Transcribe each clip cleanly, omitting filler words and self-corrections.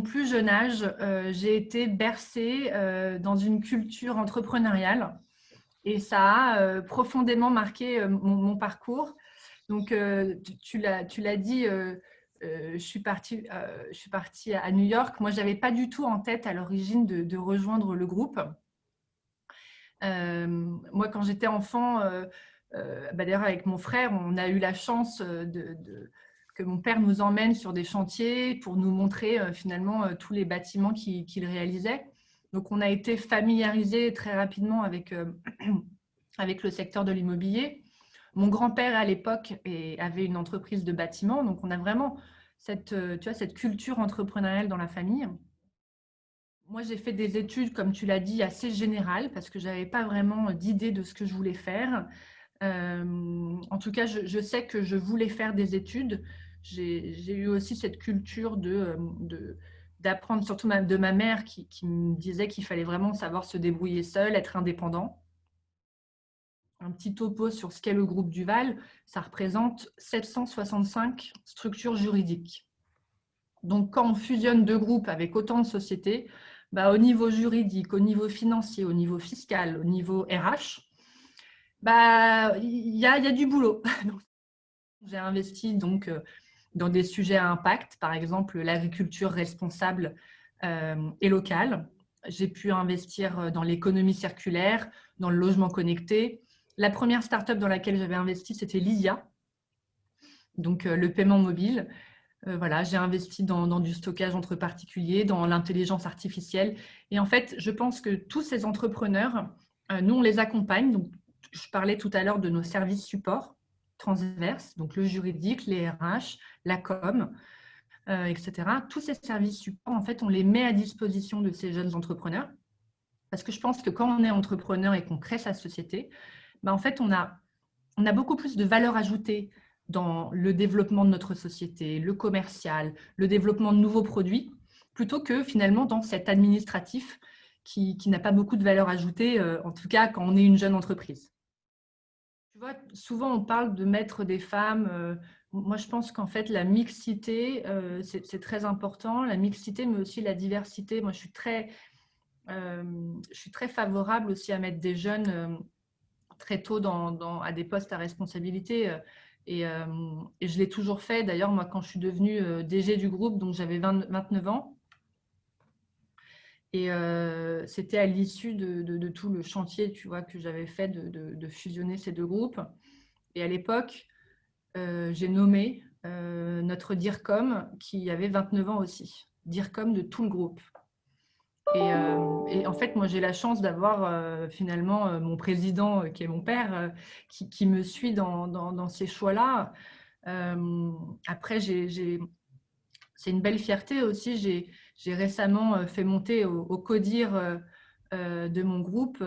plus jeune âge, j'ai été bercée dans une culture entrepreneuriale et ça a profondément marqué mon parcours. Donc, tu l'as dit, je suis partie à New York. Moi, je n'avais pas du tout en tête à l'origine de rejoindre le groupe. Moi, quand j'étais enfant, d'ailleurs avec mon frère, on a eu la chance que mon père nous emmène sur des chantiers pour nous montrer finalement tous les bâtiments qu'il réalisait. Donc, on a été familiarisés très rapidement avec, avec le secteur de l'immobilier. Mon grand-père, à l'époque, avait une entreprise de bâtiment. Donc, on a vraiment cette culture entrepreneuriale dans la famille. Moi, j'ai fait des études, comme tu l'as dit, assez générales parce que je n'avais pas vraiment d'idée de ce que je voulais faire. En tout cas, je sais que je voulais faire des études. J'ai eu aussi cette culture d'apprendre, surtout de ma mère qui me disait qu'il fallait vraiment savoir se débrouiller seul, être indépendant. Un petit topo sur ce qu'est le groupe Duval, ça représente 765 structures juridiques. Donc, quand on fusionne deux groupes avec autant de sociétés, au niveau juridique, au niveau financier, au niveau fiscal, au niveau RH, il y a du boulot. J'ai investi donc dans des sujets à impact, par exemple l'agriculture responsable et locale. J'ai pu investir dans l'économie circulaire, dans le logement connecté. La première start-up dans laquelle j'avais investi, c'était Lysia, donc le paiement mobile. Voilà, j'ai investi dans du stockage entre particuliers, dans l'intelligence artificielle. Et en fait, je pense que tous ces entrepreneurs, nous, on les accompagne. Donc, je parlais tout à l'heure de nos services supports transverses, donc le juridique, les RH, la com, etc. Tous ces services supports, en fait, on les met à disposition de ces jeunes entrepreneurs. Parce que je pense que quand on est entrepreneur et qu'on crée sa société, en fait, on a beaucoup plus de valeur ajoutée dans le développement de notre société, le commercial, le développement de nouveaux produits, plutôt que finalement dans cet administratif qui n'a pas beaucoup de valeur ajoutée, en tout cas quand on est une jeune entreprise. Tu vois, souvent on parle de mettre des femmes. Moi, je pense qu'en fait, la mixité, c'est très important. La mixité, mais aussi la diversité. Moi, je suis très favorable aussi à mettre des jeunes très tôt à des postes à responsabilité. Et je l'ai toujours fait. D'ailleurs, moi, quand je suis devenue DG du groupe, donc j'avais 29 ans. Et c'était à l'issue de tout le chantier, tu vois, que j'avais fait de fusionner ces deux groupes. Et à l'époque, j'ai nommé notre DIRCOM qui avait 29 ans aussi. DIRCOM de tout le groupe. Et en fait, moi, j'ai la chance d'avoir finalement mon président, qui est mon père, qui me suit dans ces choix-là. Après, c'est une belle fierté aussi. J'ai récemment fait monter au CODIR de mon groupe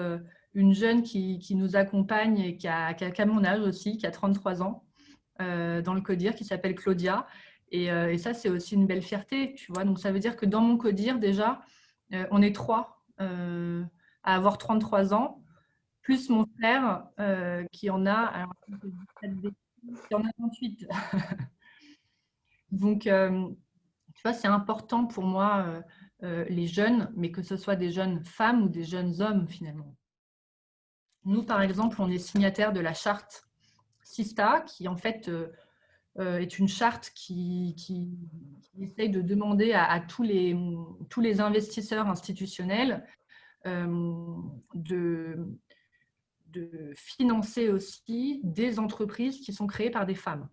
une jeune qui nous accompagne et qui a mon âge aussi, qui a 33 ans, dans le CODIR, qui s'appelle Claudia. Et ça, c'est aussi une belle fierté, tu vois. Donc, ça veut dire que dans mon CODIR, déjà, on est 3 à avoir 33 ans, plus mon frère qui en a, alors, qui en a 28. Donc, tu vois, c'est important pour moi, les jeunes, mais que ce soit des jeunes femmes ou des jeunes hommes finalement. Nous, par exemple, on est signataire de la charte Sista, qui en fait est une charte qui essaye de demander à tous les investisseurs institutionnels de financer aussi des entreprises qui sont créées par des femmes.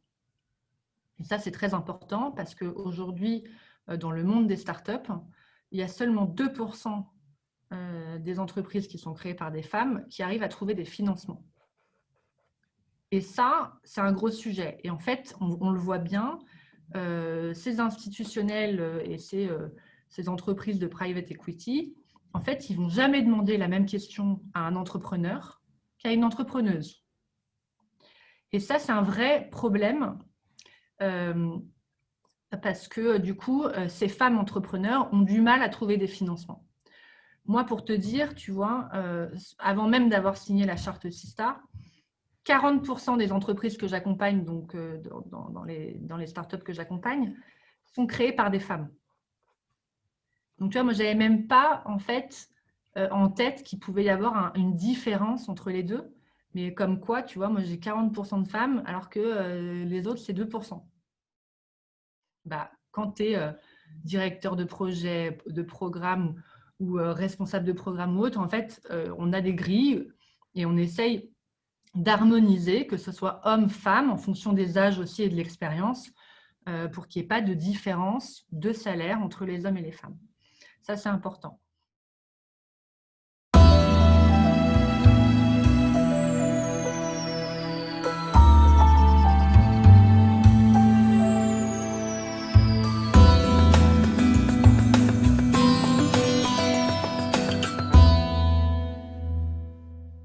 Et ça, c'est très important parce qu'aujourd'hui, dans le monde des startups, il y a seulement 2% des entreprises qui sont créées par des femmes qui arrivent à trouver des financements. Et ça, c'est un gros sujet. Et en fait, on le voit bien, ces institutionnels et ces entreprises de private equity, en fait, ils ne vont jamais demander la même question à un entrepreneur qu'à une entrepreneuse. Et ça, c'est un vrai problème parce que du coup, ces femmes entrepreneurs ont du mal à trouver des financements. Moi, pour te dire, tu vois, avant même d'avoir signé la charte Sista, 40% des entreprises que j'accompagne, donc dans les startups que j'accompagne, sont créées par des femmes. Donc, tu vois, moi, je n'avais même pas, en fait, en tête qu'il pouvait y avoir une différence entre les deux. Mais comme quoi, tu vois, moi, j'ai 40% de femmes, alors que les autres, c'est 2%. Bah, quand tu es directeur de projet, de programme ou responsable de programme ou autre, en fait, on a des grilles et on essaye d'harmoniser, que ce soit homme-femme, en fonction des âges aussi et de l'expérience, pour qu'il n'y ait pas de différence de salaire entre les hommes et les femmes. Ça, c'est important.